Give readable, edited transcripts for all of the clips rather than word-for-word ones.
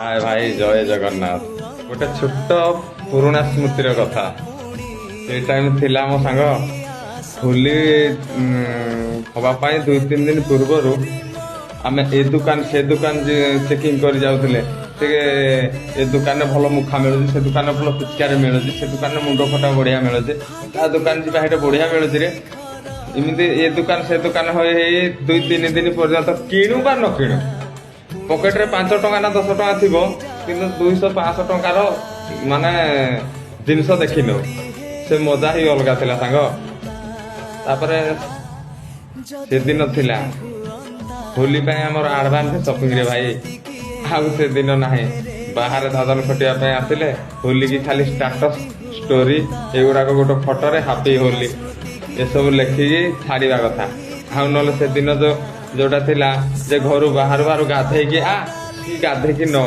हाय भाई जय जगन्नाथ गोटे छोट पुराणा स्मृतिर कथा से टाइम थिला मो सांग होली हवापाई 2-3 दिन पूर्वर आम ए दुकान से दुकान चेकिंग कर जाऊे ए दुकान भल मुखा मिलूँ से दुकान भल पिचकारी मिलूँ से दुकान मुंड फटा बढ़िया मिलूँ ता दुकान जी बढ़िया मिलूँ रे इमती ए दुकान से दुकान हो 2-3 दिन पर्यंत किणु बा न किणु पकेट रे 5 टंका ना 10 टंका थी कि 200-500 टंकार माने जिनस देखी नो से मजा ही अलग थिला सांग तापरे से दिन थिला होली पाए हमर एडवांस शॉपिंग रे भाई आउ से दिन नाही बाहर धादन खटिया पे आथिले होली की खाली स्टेटस स्टोरी एगुड़ा गोटे फोटो रे हैप्पी होली ये सब लिखिकी छाड़ा कथा आउ न से दिन जोटा थिला जे घर बाहर बाहर गाधेकी गाधेकी न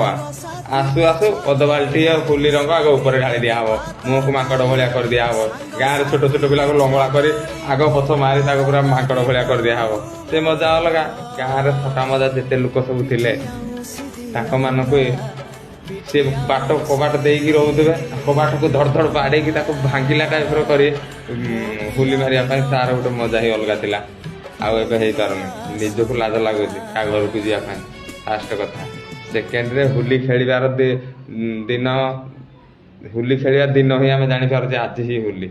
आसु आसु अध बाल्टी होली रंग आग ऊपर ढाली दिया हम मुह को माकड़ भाया कर दिया हम गाँव में छोट छोट पिला लंगड़ा कर आग पछ मारी पूरा माकड़ भाया कर दिया हम से मजा अलग गाँव में थका मजा जिते लोक सब थे मानक सी बाट कबाट देकी रोथे कबाट को धड़ धड़ बाड़े भांगिला टाइप कर होली मारे तार गोटे मजा ही अलग थिला आउ ए पारनी निजक लाज लगुच क्या घर को जावाई फास्ट कथा सेकेंड रे होली खेलिबार दिन होली खेलिया दिन ही आम जापारे आज ही होली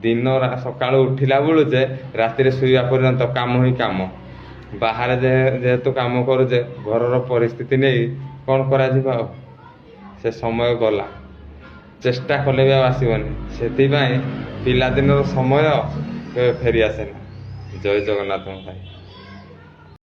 दिन सका उठिला बेलुचे राति शुवा पर्यंत काम ही काम बाहर जेहेतु काम करुचे घर परिस्थिति नहीं कौन करा से समय गला चेष्टा कले भी आसबनी से पिलादिन समय फेरी आसे ना जय जगन्नाथ भाई।